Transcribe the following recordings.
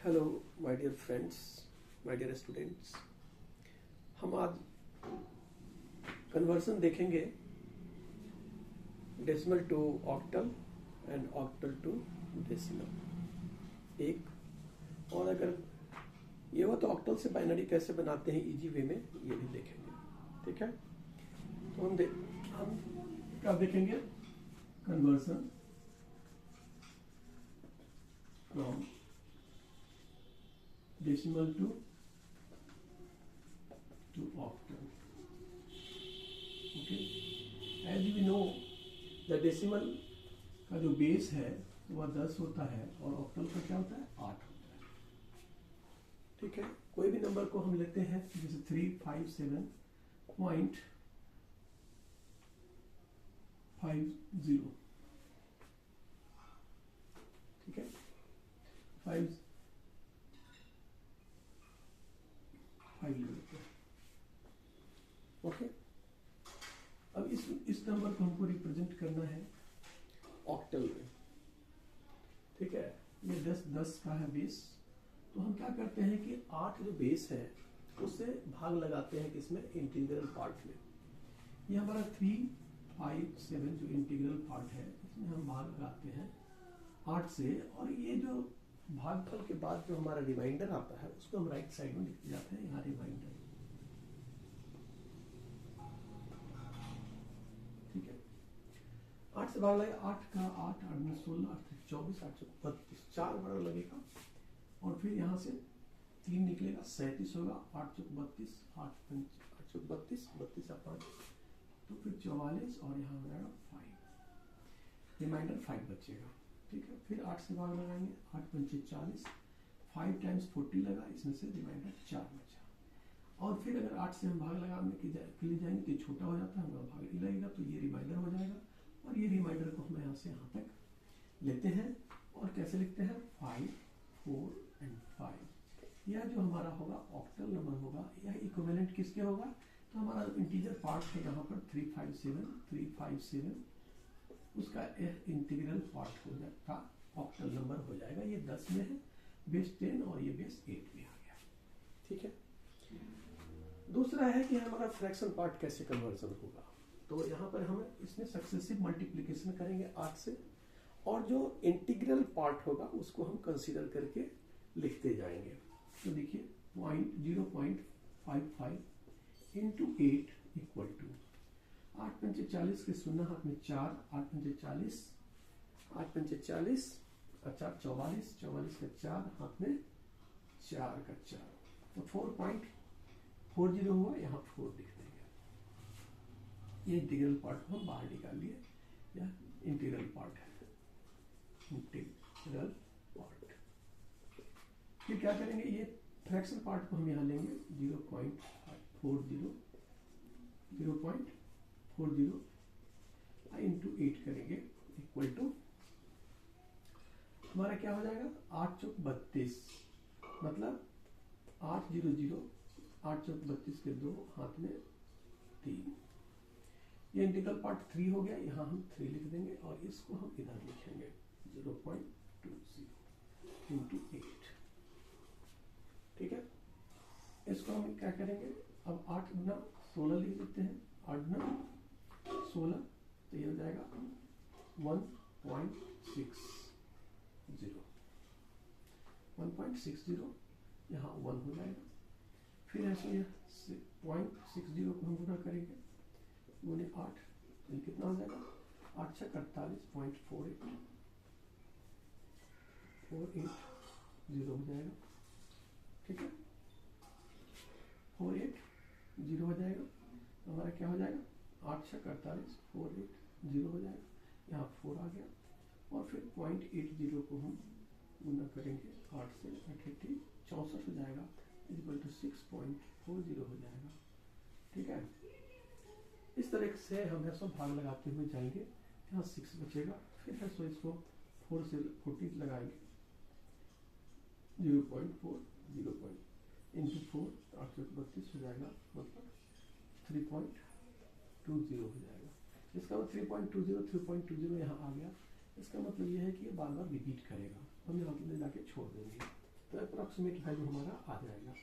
Hello my dear friends, my dear students. हम आज conversion देखेंगे decimal to octal and octal to decimal. एक और अगर ये हो तो ऑक्टल से बाइनरी कैसे बनाते हैं इजी वे में, ये भी देखेंगे। ठीक है, तो हम क्या देखेंगे? Conversion from decimal to octal. Okay, as we know the decimal का जो बेस है वह 10 होता है और ऑक्टल का क्या होता है? 8 होता है। ठीक है, कोई भी नंबर को हम लेते हैं जैसे 357.50, ठीक है, 5 लेते हैं। ओके, अब इस नंबर को हमको रिप्रेजेंट करना है ऑक्टल में। ठीक है, ये 10 का है बेस, तो हम क्या करते हैं कि 8 जो बेस है उससे भाग लगाते हैं इसमें इंटीग्रल पार्ट में। ये हमारा 357 जो इंटीग्रल पार्ट है इसमें हम भाग लगाते हैं 8 से, और ये जो भागफल के बाद जो हमारा रिमाइंडर आता है उसको हम राइट साइड में लिखते जाते हैं। यहाँ रिमाइंडर, ठीक है, 8 से भाग लगे, 8 का 8, 8 में 16, 8 से 24, 8 से 32, 4 बड़ा लगेगा, और फिर यहाँ से 3 निकलेगा, 37 होगा, 8 चौक 32, 8 चौक 32, 32 या 5 तो फिर 44, और यहाँ हो जाएगा 5, रिमाइंडर 5 बचेगा। ठीक है, फिर 8 से भाग लगाएंगे, 8 पंचे 40, 5 टाइम्स 40 लगा, इसमें से रिमाइंडर 4 बचा। और फिर अगर 8 से हम भाग लगाने के लिए जाएंगे तो ये छोटा हो जाता है, हमारा भाग नहीं लगेगा, तो ये रिमाइंडर हो जाएगा, और ये रिमाइंडर को हम यहाँ से यहाँ तक लेते हैं। और कैसे लिखते हैं? 5, 4 एंड 5। यह जो हमारा होगा ऑक्टल नंबर होगा, यह इक्विवेलेंट किसके होगा? तो हमारा इंटीजर पार्ट है यहाँ पर 357 उसका इंटीग्रल पार्ट हो जाएगा, ऑक्टल नंबर हो जाएगा। ये 10 में है, बेस 10, और ये बेस 8 में आ गया। ठीक है, दूसरा है कि हमारा फ्रैक्शन पार्ट कैसे कन्वर्जन होगा। तो यहाँ पर हम इसमें सक्सेसिव मल्टीप्लिकेशन करेंगे 8 से, और जो इंटीग्रल पार्ट होगा उसको हम कंसीडर करके लिखते जाएंगे। तो देखिए 0.55 इंटू 8 इक्वल टू 8 पंचे 40 के 0 हाथ में 4, 8 पंचे 40, 8 पंचे 40, 44, 44 का 4 हाथ में 4 का 4, तो 4.40 हुआ, यहाँ 4 लिख देंगे। ये इंटीग्रल पार्ट को हम बाहर निकाल लिए, या इंटीग्रल पार्ट है, इंटीग्रल पार्ट। फिर क्या करेंगे? ये फ्रैक्शन पार्ट को हम यहाँ लेंगे 0.40 इंटू 8 करेंगे, इक्वल टू हमारा क्या हो जाएगा? 8 चौक 32, मतलब 800, 8 चौक 32 के 2 हाथ में 3। ये इंटीग्रल पार्ट 3 हो गया, यहाँ हम 3 लिख देंगे, और इसको हम इधर लिखेंगे 0.20 इंटू 8। ठीक है, इसको हम क्या करेंगे? अब 8 गुना 16 लिख देते हैं, 8 गुना 16, तो ये हो जाएगा 1.60, यहाँ 1 हो जाएगा। फिर ऐसे 0.60 को हम गुना करेंगे, गुने 8, तो ये कितना हो जाएगा? 8 छः 48.48 हो जाएगा। ठीक है, 480 हो जाएगा, हमारा क्या हो जाएगा? 8 छः 48, 480 हो जाएगा, यहाँ 4 आ गया, और फिर 0.80 को हम गुना करेंगे 8 से, 880 64 हो जाएगा, इक्वल टू 6.40 हो जाएगा। ठीक है, इस तरह से हम ऐसा भाग लगाते हुए जाएंगे, यहाँ 6 बचेगा, फिर है सो इसको 4 से 40 लगाएंगे, 0.4 इंटू 4, 832 हो जाएगा, मतलब 3.20 हो जाएगा। इसका मतलब 3.20 यहाँ आ गया। इसका मतलब यह है कि ये बार बार रिपीट करेगा, हम यहाँ ले जाके छोड़ देंगे। तो अप्रॉक्सीमेट वैल्यू हमारा आ जाएगा।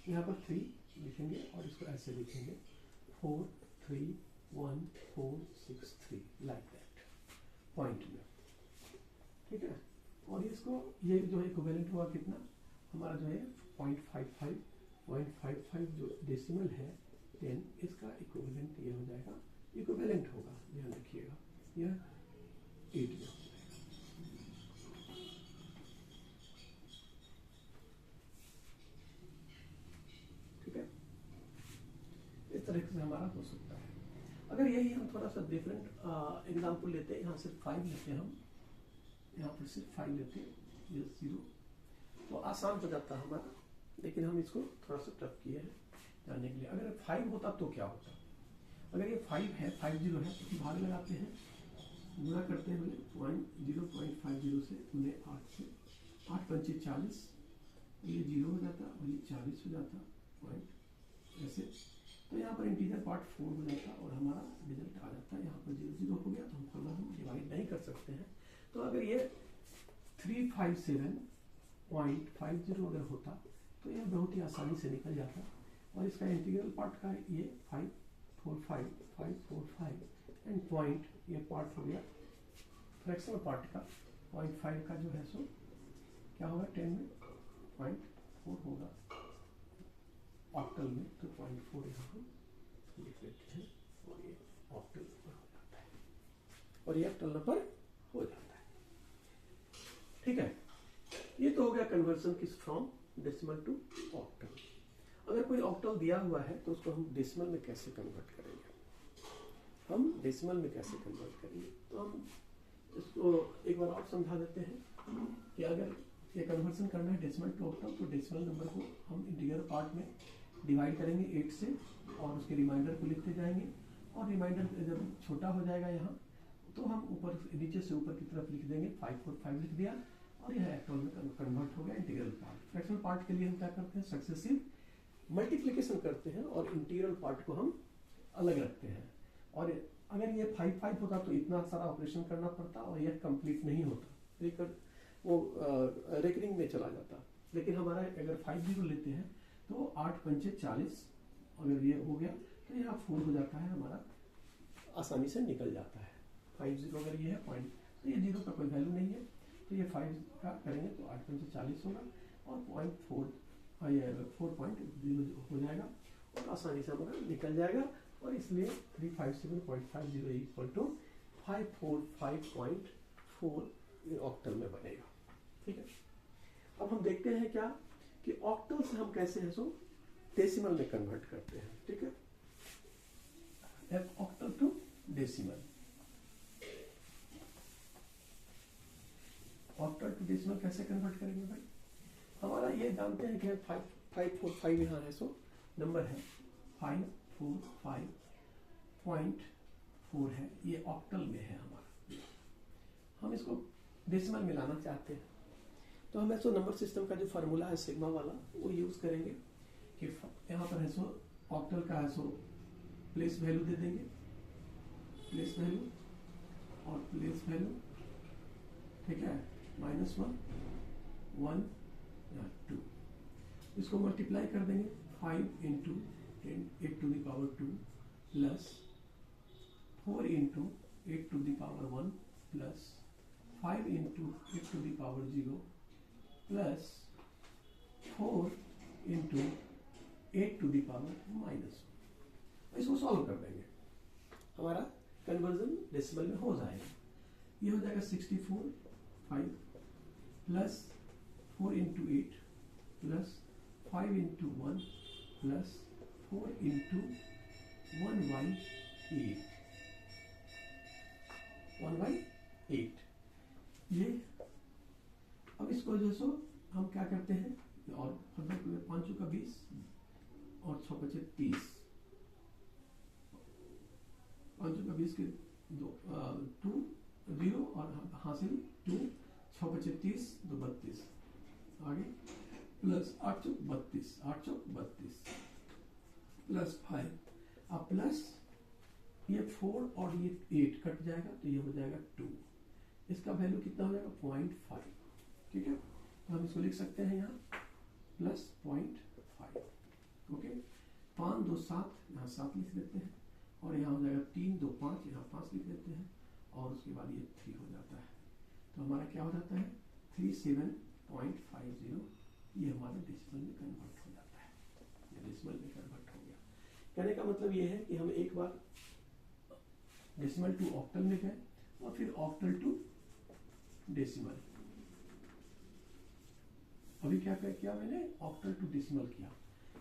यहाँ पर 3 लिखेंगे और इसको ऐसे लिखेंगे 4 3 1 4 6 3 लाइक दैट पॉइंट में, ठीक है। और इसको ये जो है इक्विवेलेंट हुआ कितना हमारा जो है 0.55 जो डेसिमल है 10, इसका इक्विवेलेंट ये हो जाएगा, इक्विवेलेंट होगा, ध्यान रखिएगा, यह 8 में हो जाएगा। ठीक है, इस तरह से हमारा हो सकता है। अगर यही हम थोड़ा सा डिफरेंट एग्जांपल लेते हैं, यहाँ सिर्फ 5 लेते हैं, हम यहाँ पर सिर्फ 5 लेते हैं, ये 0, तो आसान हो जाता है हमारा, लेकिन हम इसको थोड़ा सा टफ किए हैं जानने के लिए। अगर 5 होता तो क्या होता, अगर ये 5 है, 50 है, तो भाग लगाते हैं, गुणा करते हैं, बोले 0.50 से उन्हें 8 से, 8 पंचे 40, ये 0 हो जाता और ये 40 हो जाता पॉइंट ऐसे। तो यहाँ पर इंटीजर पार्ट 4 हो जाता और हमारा रिजल्ट आ जाता है। यहाँ पर 0 0 हो गया, तो हम डिवाइड नहीं कर सकते हैं। तो अगर ये 357.50 अगर होता तो यह बहुत ही आसानी से निकल जाता, और इसका इंटीग्रल पार्ट का ये 545 एंड पॉइंट, ये पार्ट हो गया फ्रैक्शनल पार्ट का 0.5 का जो है सो क्या होगा 10 में 0.4 होगा, ऑक्टल में तो 0.4 यहाँ हम लिख लेते हैं, और ये ऑक्टल नंबर हो जाता है, और ये ऑक्टल नंबर हो जाता है। ठीक है, ये तो हो गया कन्वर्जन किस फ्रॉम डेसिमल टू ऑक्टल। अगर कोई ऑक्टल दिया हुआ है तो उसको हम डेसिमल में कैसे कन्वर्ट करेंगे, हम डेसिमल में कैसे कन्वर्ट करेंगे, तो हम इसको एक बार और समझा देते हैं कि अगर ये कन्वर्जन करना है डेसिमल टू ऑक्टल, तो डेसिमल नंबर को हम इंटीजर पार्ट में डिवाइड करेंगे 8 से, और उसके रिमाइंडर को लिखते जाएंगे, और रिमाइंडर जब छोटा हो जाएगा यहाँ, तो हम ऊपर नीचे से ऊपर की तरफ लिख देंगे, 545 लिख दिया, और यह एक्टल में कन्वर्ट हो गया इंटीग्रल पार्ट। फ्रैक्शनल पार्ट के लिए हम क्या करते हैं, सक्सेसिव मल्टीप्लिकेशन करते हैं और इंटीग्रल पार्ट को हम अलग रखते हैं। और अगर ये 5 होता तो इतना सारा ऑपरेशन करना पड़ता और यह कंप्लीट नहीं होता, वो रेकरिंग में चला जाता। लेकिन हमारा अगर 50 लेते हैं तो 8 पंचे 40, अगर ये हो गया तो यहाँ 4 हो जाता है, हमारा आसानी से निकल जाता है। 50 अगर ये है पॉइंट, तो ये 0 का कोई वैल्यू नहीं है, तो ये 5 का करेंगे तो 8 पंचे 40 होगा, और 0.4 4.0 हो जाएगा, और आसानी से हमारा निकल जाएगा, और इसलिए 357.50 इक्वल टू 545.4 ऑक्टल में बनेगा। ठीक है, अब हम देखते हैं क्या कि ऑक्टल से हम कैसे है सो डेसिमल में कन्वर्ट करते हैं। ठीक है, octal to decimal, octal to decimal कैसे कन्वर्ट करेंगे भाई, हमारा ये जानते हैं कि 545 यहाँ है, सो नंबर है 545.4 है, ये ऑक्टल में है हमारा, हम इसको डेसिमल में लाना चाहते हैं, तो हम ऐसो नंबर सिस्टम का जो फार्मूला है सिग्मा वाला वो यूज करेंगे कि यहाँ पर है सो ऑक्टल का है सो प्लेस वैल्यू दे देंगे, प्लेस वैल्यू और प्लेस वैल्यू, ठीक है, -1 1 या 2, इसको मल्टीप्लाई कर देंगे 5 into 10 8 to the power 2 plus 4 into 8 to the power 1 plus 5 into 8 to the power 0 plus 4 into 8 to the power -1। इसको सॉल्व कर देंगे, हमारा कन्वर्जन डेसिमल में हो जाएगा। ये हो जाएगा 64.5 plus 4 into 8 plus 5 into 1 plus 4 into 1/8 ये। अब इसको जो सो हम क्या करते हैं, और 5 का 20 और 6 बचे 30, 5 का 20 के 2 0 और हासिल 2, 6 बचे 30 2 32, आगे प्लस 8 चौक 32, 8 चौक 32 प्लस 5, अब प्लस ये 4 और ये 8 कट जाएगा, तो ये हो जाएगा 2, इसका वैल्यू कितना हो जाएगा 0.5। ठीक है, तो हम इसको लिख सकते हैं यहाँ प्लस 0.5। ओके, 5 2 7, यहाँ 7 लिख देते हैं, और यहाँ हो जाएगा 3 2 5, यहाँ 5 लिख देते हैं, और उसके बाद ये 3 हो जाता है। तो हमारा क्या हो जाता है 37.50, ये हमारा डेसिमल में कन्वर्ट हो जाता है, ये डेसिमल में कन्वर्ट हो गया। कहने का मतलब ये है कि हम एक बार डेसिमल टू ऑक्टल में गए और फिर ऑक्टल टू डेसिमल। अभी क्या किया मैंने, ऑक्टल टू डेसिमल किया।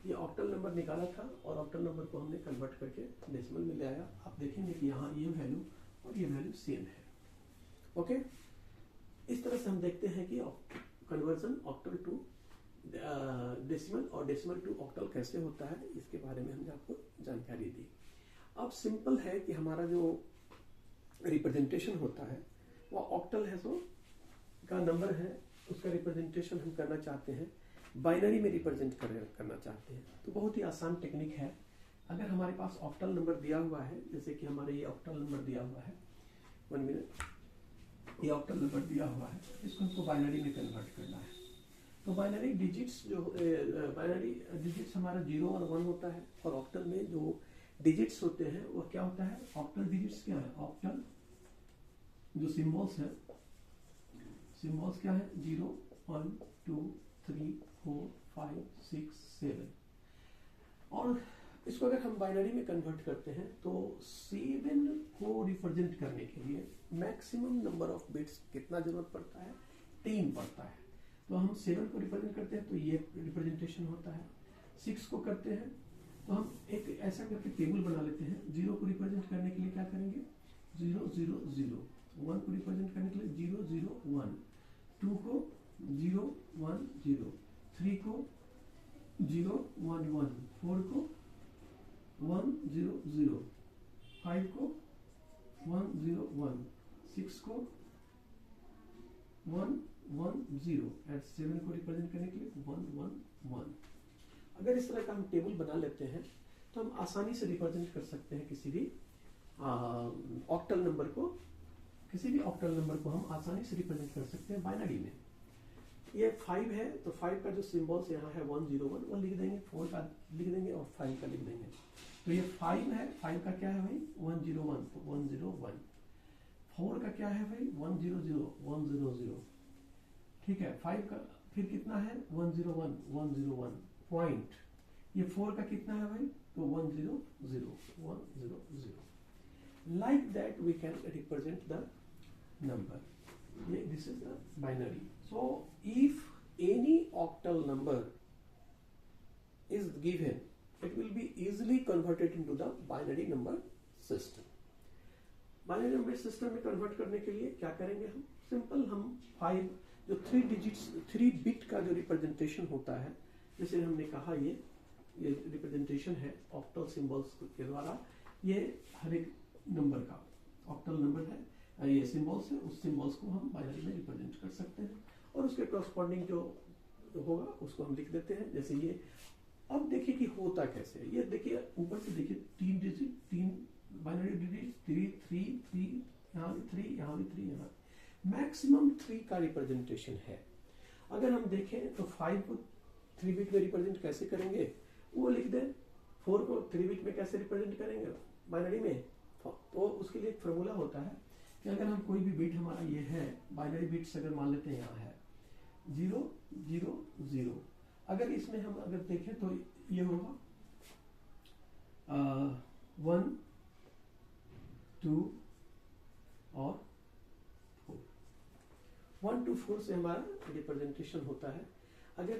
ये ऑक्टल नंबर निकाला था और ऑक्टल नंबर को हमने कन्वर्ट करके डेसिमल में ले आया। आप देखेंगे कि यहाँ ये वैल्यू और ये वैल्यू सेम है। ओके, इस तरह से हम देखते हैं कि कन्वर्जन ऑक्टल टू डेसिमल और डेसिमल टू ऑक्टल कैसे होता है, इसके बारे में हमने आपको जानकारी दी। अब सिंपल है कि हमारा जो रिप्रेजेंटेशन होता है वो ऑक्टल है, तो का नंबर है, उसका रिप्रेजेंटेशन हम करना चाहते हैं, बाइनरी में रिप्रेजेंट करना चाहते हैं, तो बहुत ही आसान टेक्निक है। अगर हमारे पास ऑक्टल नंबर दिया हुआ है, जैसे कि हमारे ये ऑक्टल नंबर दिया हुआ है, 1 मिनट, ये ऑक्टल नंबर दिया हुआ है, इसको हमको बाइनरी में कन्वर्ट करना है। तो बाइनरी डिजिट्स हमारा 0 और 1 होता है, और ऑक्टल में जो डिजिट्स होते हैं वो क्या होता है, ऑक्टल डिजिट्स क्या है, ऑक्टल जो सिंबल्स है, सिंबल्स क्या है, 0 1 2 3 4 5 6 7। और इसको अगर हम बाइनरी में कन्वर्ट करते हैं तो 7 को रिप्रेजेंट करने के लिए मैक्सिमम नंबर ऑफ बिट्स कितना जरूरत पड़ता है, 3 पड़ता है। तो हम 7 को रिप्रेजेंट करते हैं तो ये रिप्रेजेंटेशन होता है। 6 को करते हैं तो हम एक ऐसा करके टेबल बना लेते हैं। 0 को रिप्रेजेंट करने के लिए क्या करेंगे, 0 0 0। 1 को रिप्रेजेंट करने के लिए 0 0 1। 2 को 0 1 0। 3 को 0 1 1। 4 को 1 0 0। 5 को 1 0 1। 6 को 1 1 0 एंड 7 को रिप्रेजेंट करने के लिए 1 1 1। अगर इस तरह का हम टेबल बना लेते हैं तो हम आसानी से रिप्रेजेंट कर सकते हैं किसी भी ऑक्टल नंबर को, हम आसानी से रिप्रेजेंट कर सकते हैं बाइनरी में। ये 5 है तो 5 का जो सिंबल्स यहाँ है 1 0 1 वो लिख देंगे, 4 का लिख देंगे और 5 का लिख देंगे। तो ये 5 है, 5 का क्या है भाई 1 0 1, तो 1 0 1। 4 का क्या है भाई 1 0 0 1 0 0, ठीक है। 5 का फिर कितना है 1 0 1 1 0 1 पॉइंट। ये 4 का कितना है भाई, तो 1 0 0 1 0 0। Like that we can represent the number. This is the binary. So if any octal number is given, it will be easily converted into the binary number system. Binary number system में convert करने के लिए क्या करेंगे हम, simple हम 5 जो 3 digits 3 bit का जो रिप्रेजेंटेशन होता है, जैसे हमने कहा ये रिप्रेजेंटेशन है ऑक्टल सिंबल्स के द्वारा, ये हर एक नंबर का ऑक्टल नंबर है, ये सिंबल्स है, उस सिंबल्स को हम बाइनरी में रिप्रेजेंट कर सकते हैं और उसके कॉरस्पॉन्डिंग जो होगा उसको हम लिख देते हैं। जैसे ये, अब देखिए कि होता कैसे है, ये देखिए ऊपर से देखिए 3 डिजिट, 3 बाइनरी डिजिट, 3 3 3, यहाँ भी 3, यहाँ भी 3, यहाँ मैक्सिमम 3 का रिप्रेजेंटेशन है। अगर हम देखें तो 5 को 3 बिट में रिप्रेजेंट कैसे करेंगे वो लिख दें, 4 को 3 बिट में कैसे रिप्रेजेंट करेंगे बाइनरी में, तो उसके लिए एक फॉर्मूला होता है कि अगर हम कोई भी बिट हमारा ये है बाइनरी बिट्स अगर मान लेते हैं यहाँ है 0 0 0, अगर इसमें हम अगर देखें तो ये होगा 1 2 और 4, 1 2 4 से हमारा रिप्रेजेंटेशन होता है। अगर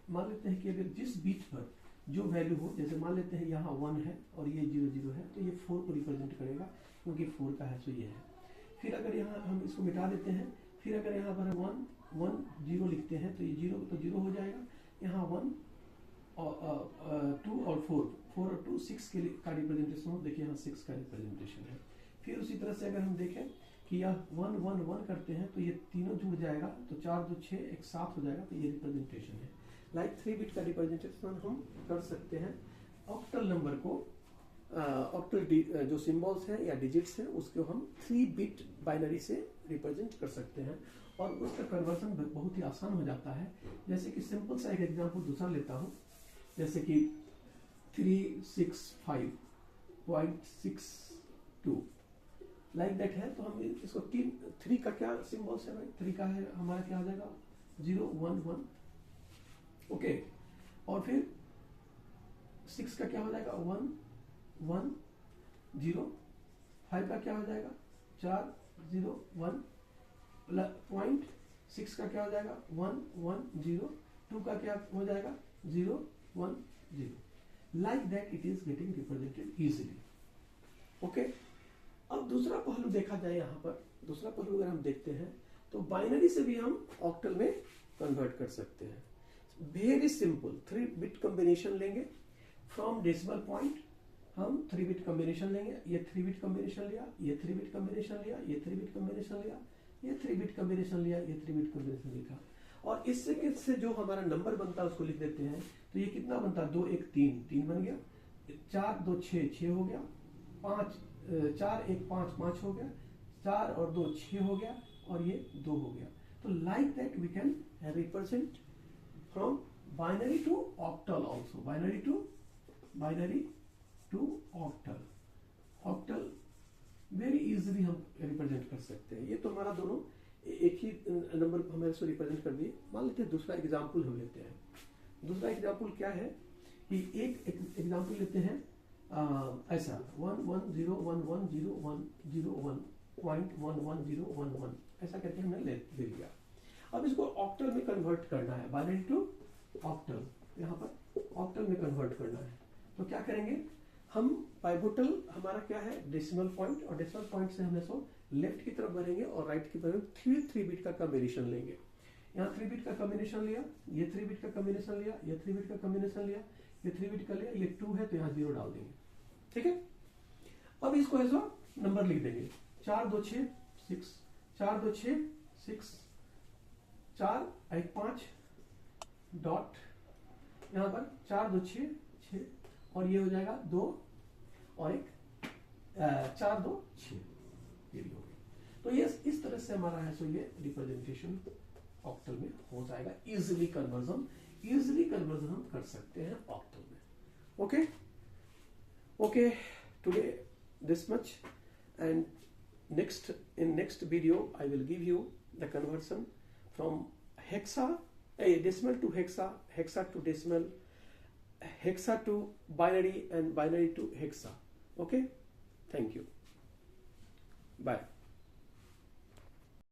मान लेते हैं कि अगर जिस बिट पर जो वैल्यू हो, जैसे मान लेते हैं यहाँ 1 है और ये 0 0 है, तो ये 4 को रिप्रेजेंट करेगा क्योंकि 4 का है तो ये है। फिर अगर यहाँ हम इसको मिटा देते हैं, फिर अगर यहाँ पर 1 1 0 लिखते हैं तो ये 0 तो 0 हो जाएगा, यहाँ 1 और 2 और 4 और 2 6 के का रिप्रेजेंटेशन हो, देखिए यहाँ 6 का रिप्रेजेंटेशन है। फिर उसी तरह से अगर हम देखें कि यह 1 1 1 करते हैं तो ये तीनों जुड़ जाएगा, तो 4 2 6 एक 7 हो जाएगा, तो ये रिप्रेजेंटेशन है। लाइक 3 बिट का रिप्रेजेंटेशन हम कर सकते हैं ऑक्टल नंबर को, ऑक्टल जो सिंबल्स हैं या डिजिट्स हैं उसको हम 3 बिट बाइनरी से रिप्रेजेंट कर सकते हैं और उसका कन्वर्जन बहुत ही आसान हो जाता है। जैसे कि सिंपल सा एक एग्जांपल दूसरा लेता हूं, जैसे कि 365.62 लाइक दैट है। तो हम इसको 3 का क्या सिंबल्स है भाई, 3 का है हमारा क्या आ जाएगा 0 1 1, ओके। और फिर 6 का क्या हो जाएगा 1 1 0, 5 का क्या हो जाएगा 4 0 1, पॉइंट 6 का क्या हो जाएगा 1 1 0, 2 का क्या हो जाएगा 0 1 0, like that it is getting represented easily, okay. अब दूसरा पहलू देखा जाए, यहाँ पर दूसरा पहलू अगर हम देखते हैं तो बाइनरी से भी हम ऑक्टल में कन्वर्ट कर सकते हैं। वेरी सिंपल 3 बिट कॉम्बिनेशन लेंगे फ्रॉम डेसिमल पॉइंट, हम 3 बिट कॉम्बिनेशन लेंगे, ये 3 बिट कॉम्बिनेशन लिया, ये 3 बिट कॉम्बिनेशन लिया, ये 3 बिट कॉम्बिनेशन लिया, ये 3 बिट कॉम्बिनेशन लिया, ये 3 बिट कॉम्बिनेशन लिखा, और इससे जो हमारा नंबर बनता है उसको लिख देते हैं। तो ये कितना बनता है 2 1 3 3 बन गया, 4 2 6 6 हो गया, 5 4 1 5 5 हो गया, 4 और 2 6 हो गया, और ये 2 हो गया। तो like that we can represent from binary to octal also, binary to octal, octal very easily हम रिप्रेजेंट कर सकते हैं। ये तो हमारा दोनों एक ही नंबर को हमें इसको रिप्रेजेंट कर दिए। मान लेते हैं दूसरा एग्जाम्पल हम लेते हैं। दूसरा एग्जाम्पल क्या है कि एक एग्जाम्पल लेते हैं ऐसा 1 1 0 1 1 0 1 0 1 पॉइंट 1 1 0 1 1 ऐसा करके हमने ले लिया। अब इसको ऑक्टल में कन्वर्ट करना है, बाइनरी टू ऑक्टल, यहाँ पर ऑक्टल में कन्वर्ट करना है। तो क्या करेंगे हम, पाइवोटल हमारा क्या है डेसिमल पॉइंट, और डेसिमल पॉइंट से हम इसको लेफ्ट की तरफ बढ़ेंगे और राइट की तरफ 3 बिट का कॉम्बिनेशन लेंगे। यहाँ 3 बिट का कॉम्बिनेशन लिया, ये 3 बिट का कॉम्बिनेशन लिया, ये 3 बिट का कॉम्बिनेशन लिया, ये 3 बिट का लिया, ये 2 है तो यहाँ 0 डाल देंगे, ठीक है। अब इसको ऐसा नंबर लिख देंगे 4 2 6 6, 4 2 6 6, 4 1 5 डॉट, यहाँ पर 4 2 6 6, और ये हो जाएगा 2 और 1 4 2 6, ये भी हो गया। तो ये इस तरह से हमारा है, सो ये रिप्रेजेंटेशन ऑक्टल में हो जाएगा। इजिली कन्वर्जन हम कर सकते हैं ऑक्टल में, okay okay. Today this much, and next video I will give you the conversion from decimal to hexa to decimal, hexa to binary, and binary to hexa, okay. Thank you, bye.